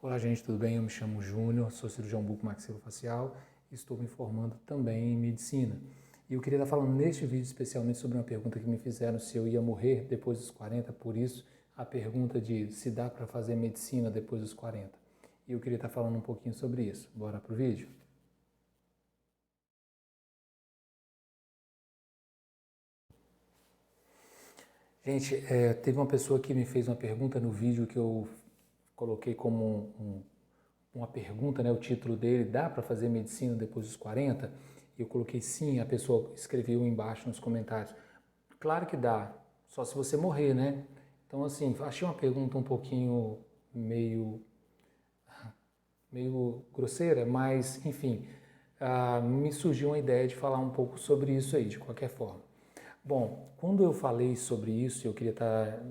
Olá, gente, tudo bem? Eu me chamo Júnior, sou cirurgião bucomaxilofacial e estou me formando também em medicina. E eu queria estar falando neste vídeo especialmente sobre uma pergunta que me fizeram se eu ia morrer depois dos 40, por isso a pergunta de se dá para fazer medicina depois dos 40. E eu queria estar falando um pouquinho sobre isso. Bora pro vídeo? Gente, teve uma pessoa que me fez uma pergunta no vídeo que eu coloquei como uma pergunta, né, o título dele, dá para fazer medicina depois dos 40? E eu coloquei sim, a pessoa escreveu embaixo nos comentários. Claro que dá, só se você morrer, né? Então, assim, achei uma pergunta um pouquinho meio grosseira, mas, enfim, me surgiu uma ideia de falar um pouco sobre isso aí, de qualquer forma. Bom, quando eu falei sobre isso, eu queria estar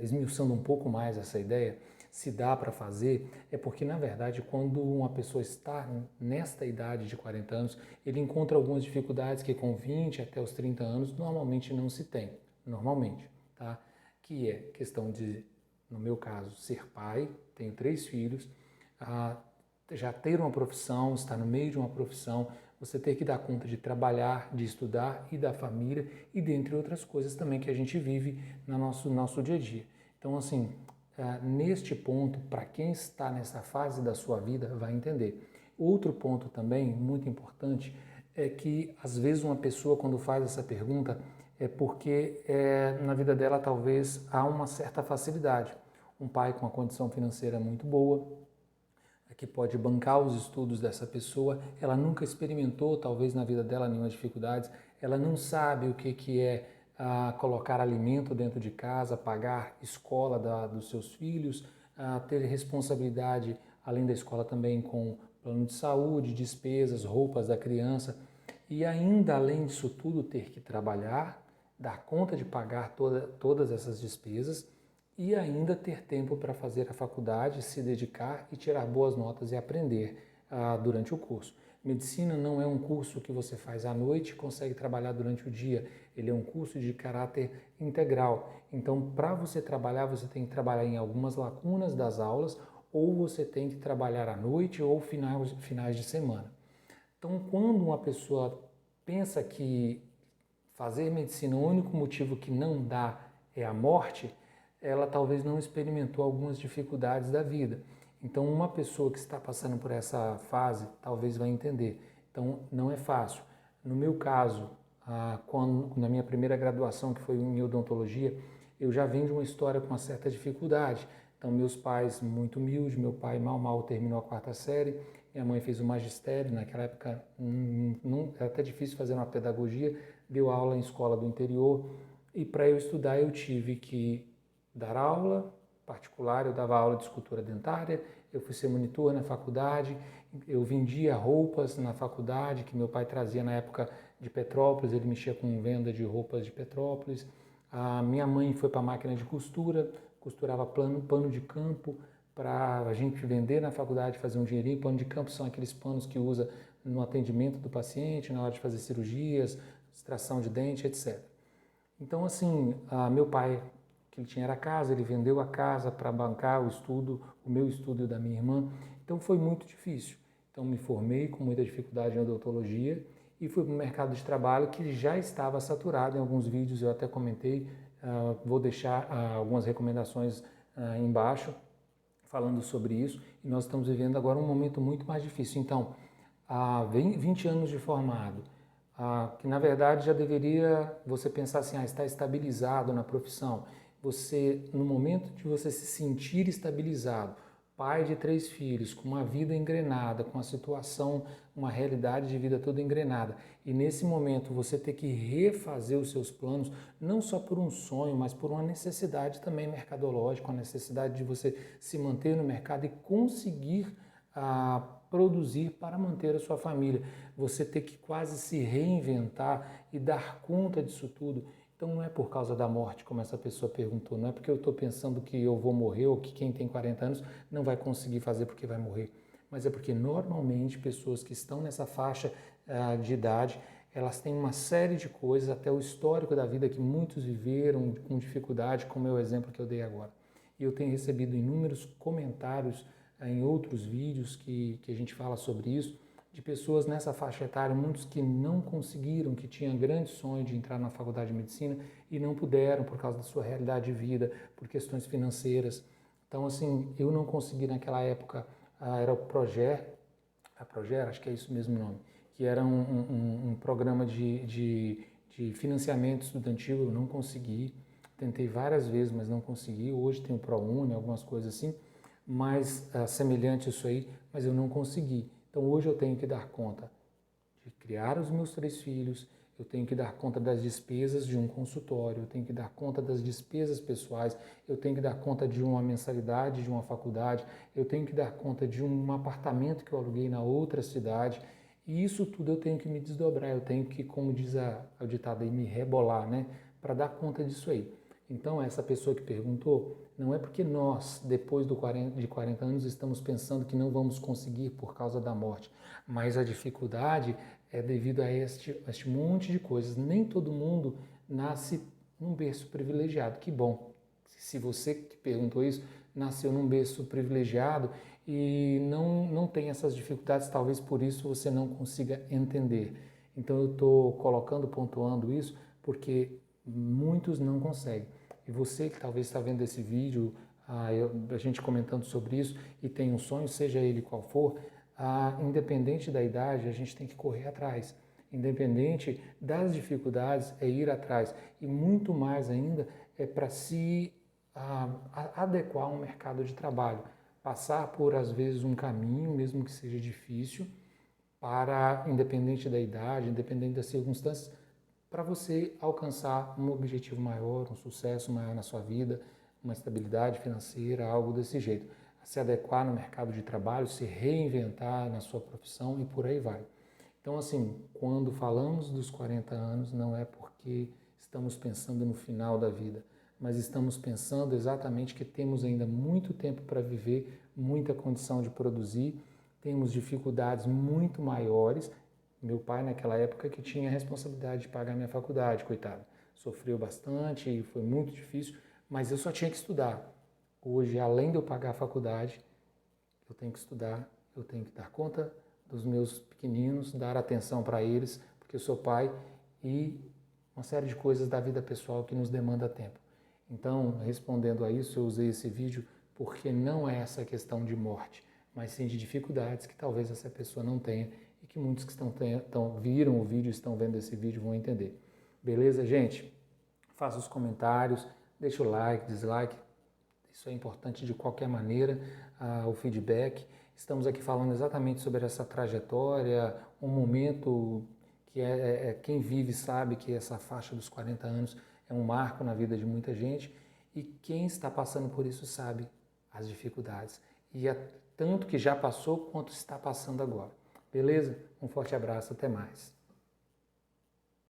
esmiuçando um pouco mais essa ideia, se dá para fazer, é porque, na verdade, quando uma pessoa está nesta idade de 40 anos, ele encontra algumas dificuldades que com 20 até os 30 anos normalmente não se tem, normalmente, tá? Que é questão de, no meu caso, ser pai, tenho 3 filhos, já ter uma profissão, estar no meio de uma profissão, você ter que dar conta de trabalhar, de estudar e da família e dentre outras coisas também que a gente vive no nosso dia a dia. Então, assim, neste ponto, para quem está nessa fase da sua vida, vai entender. Outro ponto também muito importante é que, às vezes, uma pessoa, quando faz essa pergunta, é porque na vida dela talvez há uma certa facilidade. Um pai com uma condição financeira muito boa, que pode bancar os estudos dessa pessoa, ela nunca experimentou, talvez na vida dela, nenhuma dificuldade, ela não sabe o que é colocar alimento dentro de casa, pagar escola dos seus filhos, ter responsabilidade, além da escola também com plano de saúde, despesas, roupas da criança, e ainda além disso tudo ter que trabalhar, dar conta de pagar todas essas despesas, e ainda ter tempo para fazer a faculdade, se dedicar e tirar boas notas e aprender durante o curso. Medicina não é um curso que você faz à noite e consegue trabalhar durante o dia. Ele é um curso de caráter integral. Então, para você trabalhar, você tem que trabalhar em algumas lacunas das aulas ou você tem que trabalhar à noite ou finais de semana. Então, quando uma pessoa pensa que fazer medicina, o único motivo que não dá é a morte, ela talvez não experimentou algumas dificuldades da vida. Então, uma pessoa que está passando por essa fase talvez vai entender. Então, não é fácil. No meu caso, na minha primeira graduação, que foi em odontologia, eu já venho de uma história com uma certa dificuldade. Então, meus pais muito humildes, meu pai mal terminou a 4ª série, minha mãe fez o magistério, naquela época era até difícil fazer uma pedagogia, deu aula em escola do interior, e para eu estudar eu tive que dar aula particular, eu dava aula de escultura dentária, eu fui ser monitor na faculdade, eu vendia roupas na faculdade que meu pai trazia na época de Petrópolis, ele mexia com venda de roupas de Petrópolis. A minha mãe foi para a máquina de costura, costurava pano de campo para a gente vender na faculdade, fazer um dinheirinho. Pano de campo são aqueles panos que usa no atendimento do paciente, na hora de fazer cirurgias, extração de dente, etc. Então, assim, meu pai, que ele tinha era casa, ele vendeu a casa para bancar o estudo, o meu estudo e o da minha irmã. Então, foi muito difícil. Então, me formei com muita dificuldade em odontologia e fui para o mercado de trabalho que já estava saturado. Em alguns vídeos eu até comentei, vou deixar algumas recomendações embaixo falando sobre isso. E nós estamos vivendo agora um momento muito mais difícil. Então, há 20 anos de formado, que na verdade já deveria você pensar assim, está estabilizado na profissão. Você, no momento de você se sentir estabilizado, pai de 3 filhos, com uma vida engrenada, com uma situação, uma realidade de vida toda engrenada, e nesse momento você ter que refazer os seus planos, não só por um sonho, mas por uma necessidade também mercadológica, uma necessidade de você se manter no mercado e conseguir produzir para manter a sua família. Você ter que quase se reinventar e dar conta disso tudo. Então não é por causa da morte, como essa pessoa perguntou, não é porque eu estou pensando que eu vou morrer ou que quem tem 40 anos não vai conseguir fazer porque vai morrer, mas é porque normalmente pessoas que estão nessa faixa de idade, elas têm uma série de coisas, até o histórico da vida que muitos viveram com dificuldade, como é o exemplo que eu dei agora. E eu tenho recebido inúmeros comentários em outros vídeos que a gente fala sobre isso, de pessoas nessa faixa etária, muitos que não conseguiram, que tinham grande sonho de entrar na faculdade de medicina e não puderam por causa da sua realidade de vida, por questões financeiras. Então, assim, eu não consegui naquela época, era o a Proger, acho que é isso mesmo o nome, que era um programa de financiamento estudantil, eu não consegui. Tentei várias vezes, mas não consegui. Hoje tem o ProUni, algumas coisas assim, mais semelhante a isso aí, mas eu não consegui. Então hoje eu tenho que dar conta de criar os meus 3 filhos, eu tenho que dar conta das despesas de um consultório, eu tenho que dar conta das despesas pessoais, eu tenho que dar conta de uma mensalidade de uma faculdade, eu tenho que dar conta de um apartamento que eu aluguei na outra cidade, e isso tudo eu tenho que me desdobrar, eu tenho que, como diz o ditado aí, me rebolar, né, para dar conta disso aí. Então, essa pessoa que perguntou, não é porque nós, depois de 40 anos, estamos pensando que não vamos conseguir por causa da morte, mas a dificuldade é devido a este monte de coisas. Nem todo mundo nasce num berço privilegiado. Que bom, se você que perguntou isso, nasceu num berço privilegiado e não tem essas dificuldades, talvez por isso você não consiga entender. Então eu estou colocando, pontuando isso, porque muitos não conseguem. E você que talvez está vendo esse vídeo, a gente comentando sobre isso e tem um sonho, seja ele qual for, independente da idade, a gente tem que correr atrás. Independente das dificuldades, é ir atrás. E muito mais ainda é para se adequar ao mercado de trabalho. Passar por, às vezes, um caminho, mesmo que seja difícil, para, independente da idade, independente das circunstâncias, para você alcançar um objetivo maior, um sucesso maior na sua vida, uma estabilidade financeira, algo desse jeito. Se adequar no mercado de trabalho, se reinventar na sua profissão e por aí vai. Então, assim, quando falamos dos 40 anos, não é porque estamos pensando no final da vida, mas estamos pensando exatamente que temos ainda muito tempo para viver, muita condição de produzir, temos dificuldades muito maiores. Meu pai, naquela época, que tinha a responsabilidade de pagar minha faculdade, coitado. Sofreu bastante e foi muito difícil, mas eu só tinha que estudar. Hoje, além de eu pagar a faculdade, eu tenho que estudar, eu tenho que dar conta dos meus pequeninos, dar atenção para eles, porque eu sou pai, e uma série de coisas da vida pessoal que nos demanda tempo. Então, respondendo a isso, eu usei esse vídeo porque não é essa questão de morte, mas sim de dificuldades que talvez essa pessoa não tenha e que muitos que viram o vídeo, estão vendo esse vídeo vão entender. Beleza, gente? Faça os comentários, deixa o like, dislike, isso é importante de qualquer maneira, o feedback. Estamos aqui falando exatamente sobre essa trajetória, um momento que quem vive sabe que essa faixa dos 40 anos é um marco na vida de muita gente e quem está passando por isso sabe as dificuldades. E é tanto que já passou quanto está passando agora. Beleza? Um forte abraço, até mais.